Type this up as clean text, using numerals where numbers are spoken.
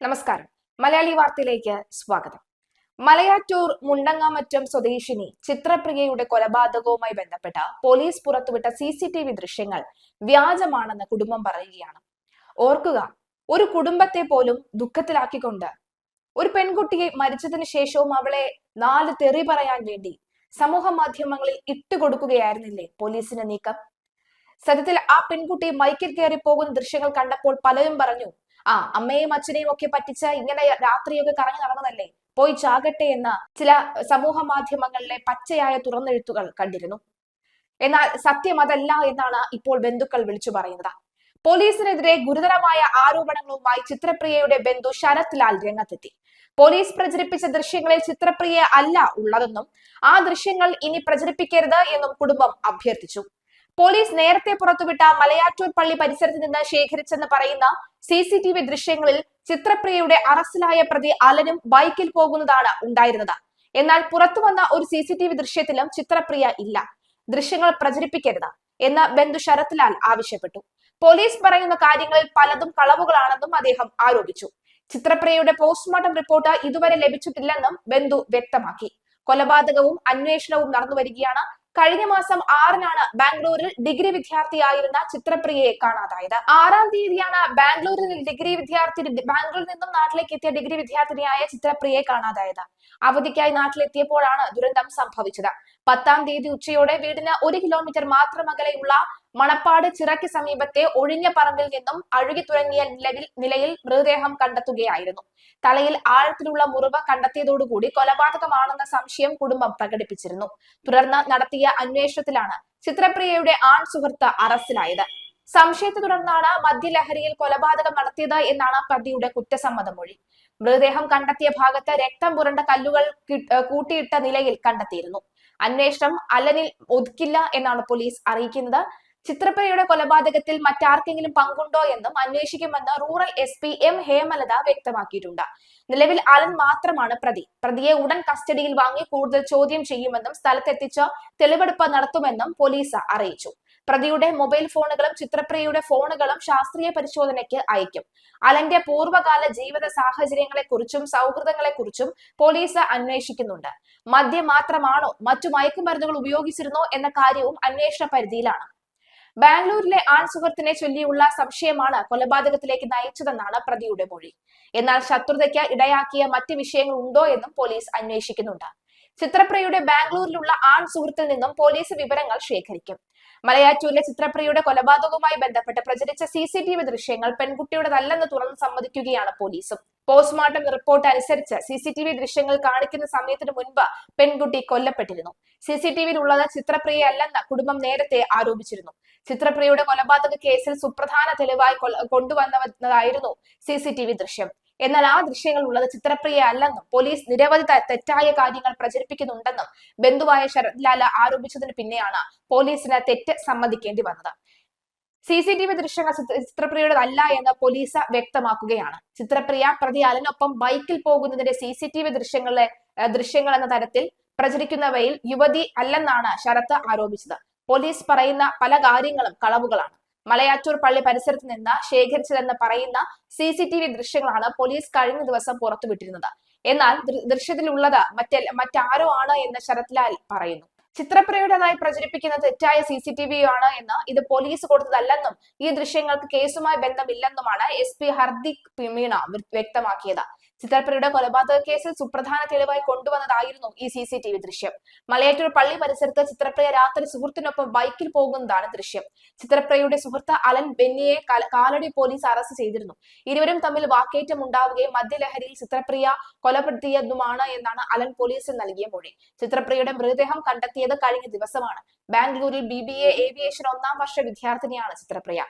നമസ്കാരം. മലയാളി വാർത്തയിലേക്ക് സ്വാഗതം. മലയാറ്റൂർ മുണ്ടങ്ങാമറ്റം സ്വദേശിനി ചിത്രപ്രിയയുടെ കൊലപാതകവുമായി ബന്ധപ്പെട്ട പോലീസ് പുറത്തുവിട്ട CCTV ദൃശ്യങ്ങൾ വ്യാജമാണെന്ന് കുടുംബം പറയുകയാണ്. ഓർക്കുക, ഒരു കുടുംബത്തെ പോലും ദുഃഖത്തിലാക്കിക്കൊണ്ട് ഒരു പെൺകുട്ടിയെ മരിച്ചതിന് ശേഷവും അവളെ 4 തെറി പറയാൻ വേണ്ടി സമൂഹ മാധ്യമങ്ങളിൽ ഇട്ടുകൊടുക്കുകയായിരുന്നില്ലേ പോലീസിന്റെ നീക്കം? സത്യത്തിൽ ആ പെൺകുട്ടി മൈക്കിൽ കയറി പോകുന്ന ദൃശ്യങ്ങൾ കണ്ടപ്പോൾ പലരും പറഞ്ഞു, അമ്മയെയും അച്ഛനെയും ഒക്കെ പറ്റിച്ച ഇങ്ങനെ രാത്രിയൊക്കെ കറങ്ങി നടന്നതല്ലേ, പോയി ചാകട്ടെ എന്ന ചില സമൂഹ മാധ്യമങ്ങളിലെ പച്ചയായ തുറന്നെഴുത്തുകൾ കണ്ടിരുന്നു. എന്നാൽ സത്യം അതല്ല എന്നാണ് ഇപ്പോൾ ബന്ധുക്കൾ വിളിച്ചു പറയുന്നത്. പോലീസിനെതിരെ ഗുരുതരമായ ആരോപണങ്ങളുമായി ചിത്രപ്രിയയുടെ ബന്ധു ശരത് ലാൽ രംഗത്തെത്തി. പോലീസ് പ്രചരിപ്പിച്ച ദൃശ്യങ്ങളിൽ ചിത്രപ്രിയ അല്ല ഉള്ളതെന്നും ആ ദൃശ്യങ്ങൾ ഇനി പ്രചരിപ്പിക്കരുത് എന്നും കുടുംബം അഭ്യർത്ഥിച്ചു. പോലീസ് നേരത്തെ പുറത്തുവിട്ട മലയാറ്റൂർ പള്ളി പരിസരത്ത് നിന്ന് ശേഖരിച്ചെന്ന് പറയുന്ന CCTV ദൃശ്യങ്ങളിൽ ചിത്രപ്രിയയുടെ അറസ്റ്റിലായ പ്രതി അലനും ബൈക്കിൽ പോകുന്നതാണ് ഉണ്ടായിരുന്നത്. എന്നാൽ പുറത്തുവന്ന ഒരു CCTV ദൃശ്യത്തിലും ചിത്രപ്രിയ ഇല്ല. ദൃശ്യങ്ങൾ പ്രചരിപ്പിക്കരുത് എന്ന് ബന്ധു ശരത് ലാൽ ആവശ്യപ്പെട്ടു. പോലീസ് പറയുന്ന കാര്യങ്ങളിൽ പലതും കളവുകളാണെന്നും അദ്ദേഹം ആരോപിച്ചു. ചിത്രപ്രിയയുടെ പോസ്റ്റ്മോർട്ടം റിപ്പോർട്ട് ഇതുവരെ ലഭിച്ചിട്ടില്ലെന്നും ബന്ധു വ്യക്തമാക്കി. കൊലപാതകവും അന്വേഷണവും നടന്നുവരികയാണ്. കഴിഞ്ഞ മാസം 6-നാണ് ബാംഗ്ലൂരിൽ ഡിഗ്രി വിദ്യാർത്ഥിയായിരുന്ന ചിത്രപ്രിയയെ കാണാതായത്. 6-ാം തീയതിയാണ് ബാംഗ്ലൂരിൽ നിന്നും നാട്ടിലേക്ക് എത്തിയ ഡിഗ്രി വിദ്യാർത്ഥിനിയായ ചിത്രപ്രിയയെ കാണാതായത്. അവധിക്കായി നാട്ടിലെത്തിയപ്പോഴാണ് ദുരന്തം സംഭവിച്ചത്. 10-ാം തീയതി ഉച്ചയോടെ വീടിന് 1 കിലോമീറ്റർ മാത്രം അകലെയുള്ള മണപ്പാട് ചിറയ്ക്ക് സമീപത്തെ ഒഴിഞ്ഞ പറമ്പിൽ നിന്നും അഴുകി തുടങ്ങിയ നിലയിൽ മൃതദേഹം കണ്ടെത്തുകയായിരുന്നു. തലയിൽ ആഴത്തിലുള്ള മുറിവ് കണ്ടെത്തിയതോടുകൂടി കൊലപാതകമാണെന്ന സംശയം കുടുംബം പ്രകടിപ്പിച്ചിരുന്നു. തുടർന്ന് നടത്തിയ അന്വേഷണത്തിലാണ് ചിത്രപ്രിയയുടെ ആൺ സുഹൃത്ത് അറസ്റ്റിലായത്. സംശയത്തെ തുടർന്നാണ് മദ്യലഹരിയിൽ കൊലപാതകം നടത്തിയത് എന്നാണ് പ്രതിയുടെ കുറ്റസമ്മത മൊഴി. മൃതദേഹം കണ്ടെത്തിയ ഭാഗത്ത് രക്തം പുരണ്ട കല്ലുകൾ കൂട്ടിയിട്ട നിലയിൽ കണ്ടെത്തിയിരുന്നു. അന്വേഷണം അലനിൽ ഒതുക്കില്ല എന്നാണ് പോലീസ് അറിയിക്കുന്നത്. ചിത്രപ്രിയയുടെ കൊലപാതകത്തിൽ മറ്റാർക്കെങ്കിലും പങ്കുണ്ടോ എന്നും അന്വേഷിക്കുമെന്ന് റൂറൽ SP M ഹേമലത വ്യക്തമാക്കിയിട്ടുണ്ട്. നിലവിൽ അലൻ മാത്രമാണ് പ്രതി. പ്രതിയെ ഉടൻ കസ്റ്റഡിയിൽ വാങ്ങി കൂടുതൽ ചോദ്യം ചെയ്യുമെന്നും സ്ഥലത്തെത്തിച്ച് തെളിവെടുപ്പ് നടത്തുമെന്നും പോലീസ് അറിയിച്ചു. പ്രതിയുടെ മൊബൈൽ ഫോണുകളും ചിത്രപ്രിയയുടെ ഫോണുകളും ശാസ്ത്രീയ പരിശോധനയ്ക്ക് അയക്കും. അലന്റെ പൂർവ്വകാല ജീവിത സാഹചര്യങ്ങളെക്കുറിച്ചും സൗഹൃദങ്ങളെക്കുറിച്ചും പോലീസ് അന്വേഷിക്കുന്നുണ്ട്. മദ്യം മാത്രമാണോ മറ്റു മയക്കുമരുന്നുകൾ ഉപയോഗിച്ചിരുന്നോ എന്ന കാര്യവും അന്വേഷണ പരിധിയിലാണ്. ബാംഗ്ലൂരിലെ ആൺ സുഹൃത്തിനെ ചൊല്ലിയുള്ള സംശയമാണ് കൊലപാതകത്തിലേക്ക് നയിച്ചതെന്നാണ് പ്രതിയുടെ മൊഴി. എന്നാൽ ശത്രുതയ്ക്ക് ഇടയാക്കിയ മറ്റ് വിഷയങ്ങൾ ഉണ്ടോ എന്നും പോലീസ് അന്വേഷിക്കുന്നുണ്ട്. ചിത്രപ്രിയയുടെ ബാംഗ്ലൂരിലുള്ള ആൺ സുഹൃത്തിൽ നിന്നും പോലീസ് വിവരങ്ങൾ ശേഖരിക്കും. മലയാറ്റൂരിലെ ചിത്രപ്രിയയുടെ കൊലപാതകവുമായി ബന്ധപ്പെട്ട് പ്രചരിച്ച CCTV ദൃശ്യങ്ങൾ പെൺകുട്ടിയുടേതല്ലെന്ന് തുറന്നു സമ്മതിക്കുകയാണ് പോലീസും. പോസ്റ്റ്മോർട്ടം റിപ്പോർട്ട് അനുസരിച്ച് CCTV ദൃശ്യങ്ങൾ കാണിക്കുന്ന സമയത്തിന് മുൻപ് പെൺകുട്ടി കൊല്ലപ്പെട്ടിരുന്നു. CCTVയിൽ ഉള്ളത് ചിത്രപ്രിയയല്ലെന്ന് കുടുംബം നേരത്തെ ആരോപിച്ചിരുന്നു. ചിത്രപ്രിയയുടെ കൊലപാതക കേസിൽ സുപ്രധാന തെളിവായി കൊണ്ടുവന്നതായിരുന്നു CCTV ദൃശ്യം. എന്നാൽ ആ ദൃശ്യങ്ങൾ ഉള്ളത് ചിത്രപ്രിയ അല്ലെന്നും പോലീസ് നിരവധി തെറ്റായ കാര്യങ്ങൾ പ്രചരിപ്പിക്കുന്നുണ്ടെന്നും ബന്ധുവായ ശരത് ലാൽ ആരോപിച്ചതിന് പിന്നെയാണ് പോലീസിന് തെറ്റ് സമ്മതിക്കേണ്ടി വന്നത്. CCTV ദൃശ്യങ്ങൾ ചിത്രപ്രിയയുടേതല്ല എന്ന് പോലീസ് വ്യക്തമാക്കുകയാണ്. ചിത്രപ്രിയ പ്രതി അലനൊപ്പം ബൈക്കിൽ പോകുന്നതിന്റെ CCTV ദൃശ്യങ്ങൾ എന്ന തരത്തിൽ പ്രചരിക്കുന്നവയിൽ യുവതി അല്ലെന്നാണ് ശരത്ത് ആരോപിച്ചത്. പോലീസ് പറയുന്ന പല കാര്യങ്ങളും കളവുകളാണ്. മലയാറ്റൂർ പള്ളി പരിസരത്ത് നിന്ന് ശേഖരിച്ചതെന്ന് പറയുന്ന CCTV ദൃശ്യങ്ങളാണ് പോലീസ് കഴിഞ്ഞ ദിവസം പുറത്തുവിട്ടിരുന്നത്. എന്നാൽ ദൃശ്യത്തിലുള്ളത് മറ്റാരോ ആണ് എന്ന് ശരത് ലാൽ പറയുന്നു. ചിത്രപ്രിയയുടേതായി പ്രചരിപ്പിക്കുന്ന തെറ്റായ CCTV ആണ് എന്ന്, ഇത് പോലീസ് കൊടുത്തതല്ലെന്നും ഈ ദൃശ്യങ്ങൾക്ക് കേസുമായി ബന്ധമില്ലെന്നുമാണ് SP ഹർദിക് മീണ വ്യക്തമാക്കിയത്. ചിത്രപ്രിയയുടെ കൊലപാതക കേസിൽ സുപ്രധാന തെളിവായി കൊണ്ടുവന്നതായിരുന്നു ഈ CCTV ദൃശ്യം. മലയാറ്റൂർ പള്ളി പരിസരത്ത് ചിത്രപ്രിയ രാത്രി സുഹൃത്തിനൊപ്പം ബൈക്കിൽ പോകുന്നതാണ് ദൃശ്യം. ചിത്രപ്രിയയുടെ സുഹൃത്ത് അലൻ ബെന്നിയെ കാലടി പോലീസ് അറസ്റ്റ് ചെയ്തിരുന്നു. ഇരുവരും തമ്മിൽ വാക്കേറ്റം ഉണ്ടാവുകയും മദ്യലഹരിയിൽ ചിത്രപ്രിയ കൊലപ്പെടുത്തിയതുമാണ് എന്നാണ് അലൻ പോലീസിൽ നൽകിയ മൊഴി. ചിത്രപ്രിയയുടെ മൃതദേഹം കണ്ടെത്തിയത് കഴിഞ്ഞ ദിവസമാണ്. ബാംഗ്ലൂരിൽ BBA ഏവിയേഷൻ 1-ാം വർഷ വിദ്യാർത്ഥിനിയാണ് ചിത്രപ്രിയ.